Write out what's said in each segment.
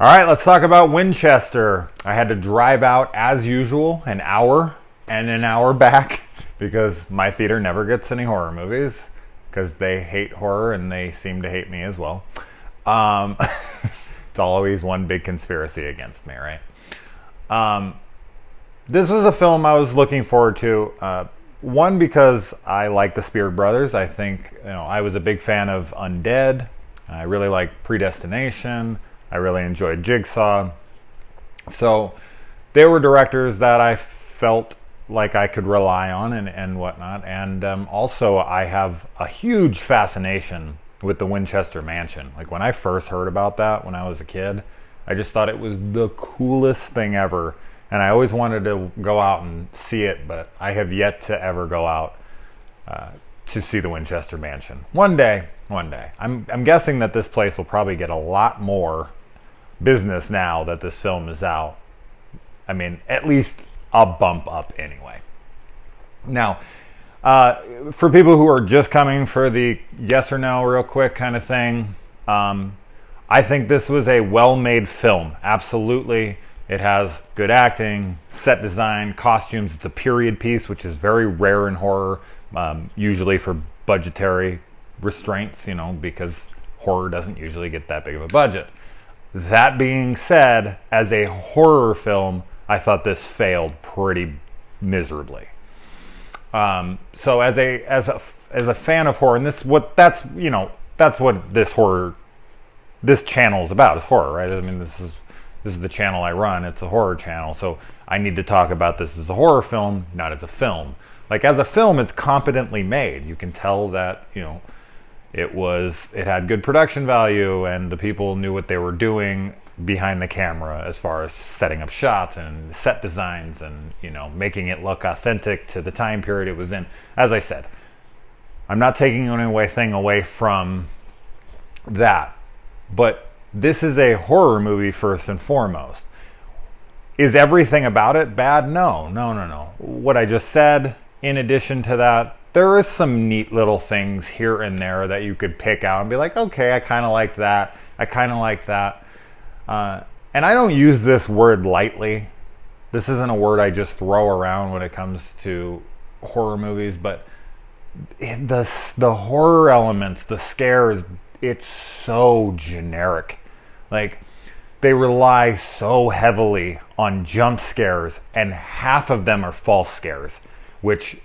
All right, let's talk about Winchester. I had to drive out as usual, an hour and an hour back because my theater never gets any horror movies because they hate horror and they seem to hate me as well. It's always one big conspiracy against me, right? This was a film I was looking forward to. One, because I like the Spear Brothers. I think, I was a big fan of Undead. I really liked Predestination. I really enjoyed Jigsaw. So they were directors that I felt like I could rely on and whatnot. And also I have a huge fascination with the Winchester Mansion. Like when I first heard about that when I was a kid, I just thought it was the coolest thing ever. And I always wanted to go out and see it, but I have yet to ever go out to see the Winchester Mansion. One day. I'm guessing that this place will probably get a lot more business now that this film is out. I mean, at least a bump up anyway. Now, for people who are just coming for the yes or no real quick kind of thing, I think this was a well-made film. Absolutely. It has good acting, set design, costumes. It's a period piece, which is very rare in horror, usually for budgetary restraints, because horror doesn't usually get that big of a budget. That being said, as a horror film, I thought this failed pretty miserably. So as a fan of horror, and that's what this channel is about, is horror, right? I mean, this is the channel I run. It's a horror channel, so I need to talk about this as a horror film, not as a film. Like as a film, it's competently made. You can tell that, it had good production value and the people knew what they were doing behind the camera as far as setting up shots and set designs and, making it look authentic to the time period it was in. As I said, I'm not taking anything away from that, but this is a horror movie first and foremost. Is everything about it bad? No. What I just said, in addition to that, there is some neat little things here and there that you could pick out and be like, okay, I kind of like that. I kind of like that. And I don't use this word lightly. This isn't a word I just throw around when it comes to horror movies, but the horror elements, the scares, it's so generic. Like, they rely so heavily on jump scares, and half of them are false scares, which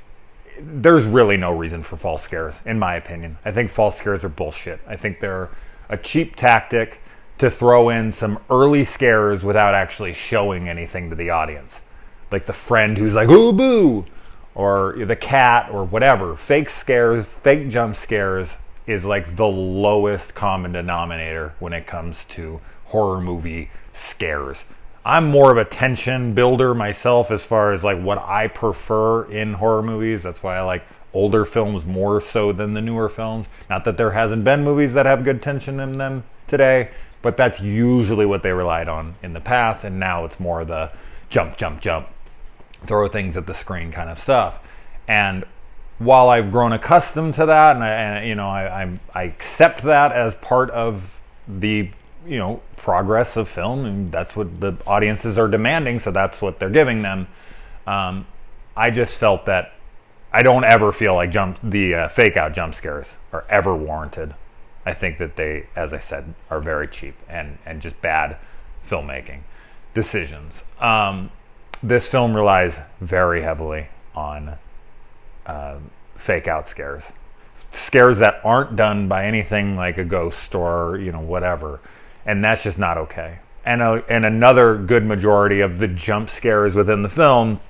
there's really no reason for false scares, in my opinion. I think false scares are bullshit. I think they're a cheap tactic to throw in some early scares without actually showing anything to the audience. Like the friend who's like, ooh, boo, or the cat, or whatever. Fake scares, fake jump scares is like the lowest common denominator when it comes to horror movie scares. I'm more of a tension builder myself as far as like what I prefer in horror movies. That's why I like older films more so than the newer films. Not that there hasn't been movies that have good tension in them today, but that's usually what they relied on in the past, and now it's more the jump, throw things at the screen kind of stuff. And while I've grown accustomed to that, and I accept that as part of the progress of film, and that's what the audiences are demanding, so that's what they're giving them. I just felt that I don't ever feel like the fake out jump scares are ever warranted. I think that they, as I said, are very cheap and just bad filmmaking decisions. This film relies very heavily on fake out scares that aren't done by anything like a ghost or whatever, and that's just not okay. And another good majority of the jump scares within the film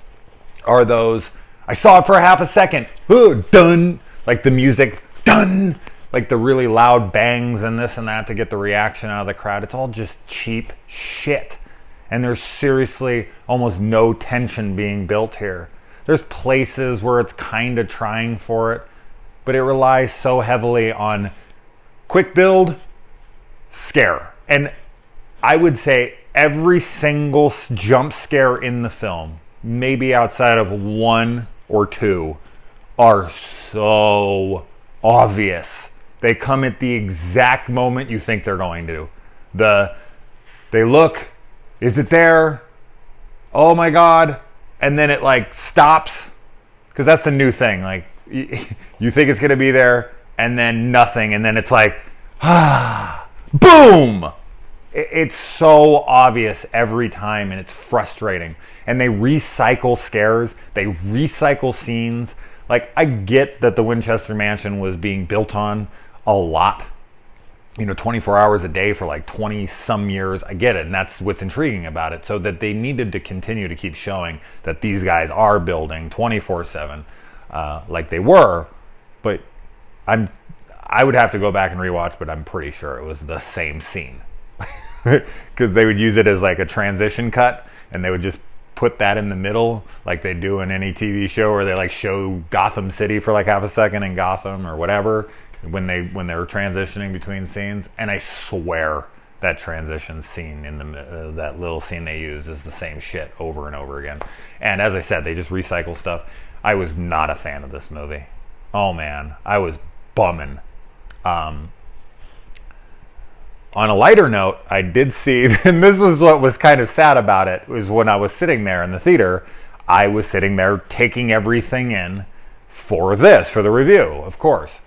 are those, I saw it for a half a second, done, like the music, done, like the really loud bangs and this and that to get the reaction out of the crowd. It's all just cheap shit, and there's seriously almost no tension being built here. There's places where it's kind of trying for it, but it relies so heavily on quick build, scare. And I would say every single jump scare in the film, maybe outside of one or two, are so obvious. They come at the exact moment you think they're going to. They look, is it there? Oh my God. And then it like stops, because that's the new thing. Like you think it's going to be there, and then nothing. And then it's like, boom. It's so obvious every time, and it's frustrating. And they recycle scares. They recycle scenes. Like, I get that the Winchester Mansion was being built on a lot. 24 hours a day for like 20 some years. I get it. And that's what's intriguing about it. So that they needed to continue to keep showing that these guys are building 24/7 like they were. But I would have to go back and rewatch, but I'm pretty sure it was the same scene. Because they would use it as like a transition cut, and they would just put that in the middle like they do in any TV show, where they like show Gotham City for like half a second in Gotham or whatever when they're transitioning between scenes. And I swear that transition scene in that little scene they use is the same shit over and over again. And as I said, they just recycle stuff. I was not a fan of this movie. Oh man, I was bumming. On a lighter note, I did see, and this was what was kind of sad about it, was when I was sitting there in the theater, I was sitting there taking everything in for the review, of course.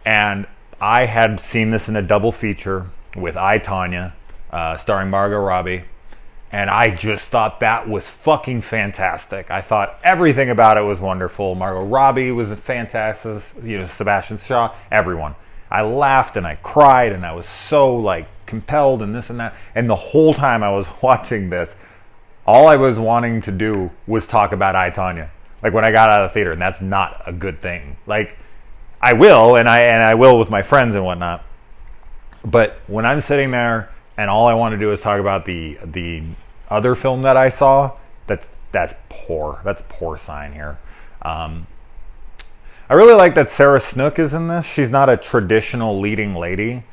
And I had seen this in a double feature with I, Tonya, starring Margot Robbie. And I just thought that was fucking fantastic. I thought everything about it was wonderful. Margot Robbie was fantastic, Sebastian Shaw, everyone. I laughed and I cried and I was so like compelled and this and that. And the whole time I was watching this, all I was wanting to do was talk about I, Tonya. Like when I got out of the theater, and that's not a good thing. Like I will, and I will with my friends and whatnot. But when I'm sitting there and all I want to do is talk about the other film that I saw, that's poor. That's a poor sign here. I really like that Sarah Snook is in this. She's not a traditional leading lady,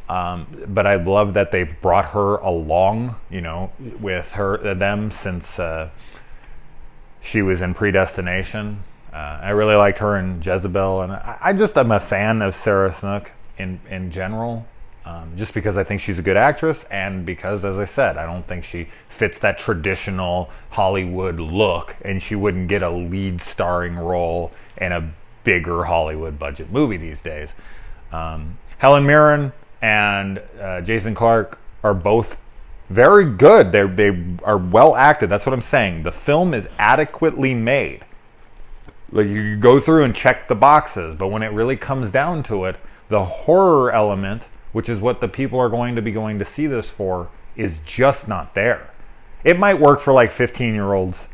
but I love that they've brought her along, with them since she was in Predestination. I really liked her in Jezebel, and I'm a fan of Sarah Snook in general, just because I think she's a good actress, and because, as I said, I don't think she fits that traditional Hollywood look, and she wouldn't get a lead starring role in a bigger Hollywood budget movie these days. Helen Mirren and Jason Clarke are both very good. They are well acted. That's what I'm saying. The film is adequately made. Like, you go through and check the boxes, but when it really comes down to it, the horror element, which is what the people are going to see this for, is just not there. It might work for like 15-year-olds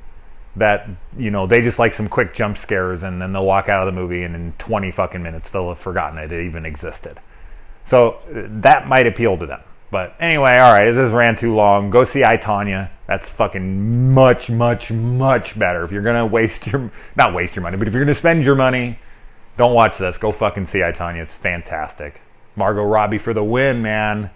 that, they just like some quick jump scares, and then they'll walk out of the movie and in 20 fucking minutes they'll have forgotten it even existed. So that might appeal to them. But anyway, all right, this ran too long. Go see I, Tonya. That's fucking much, much, much better. If you're going to not waste your money, but if you're going to spend your money, don't watch this. Go fucking see I, Tonya. It's fantastic. Margot Robbie for the win, man.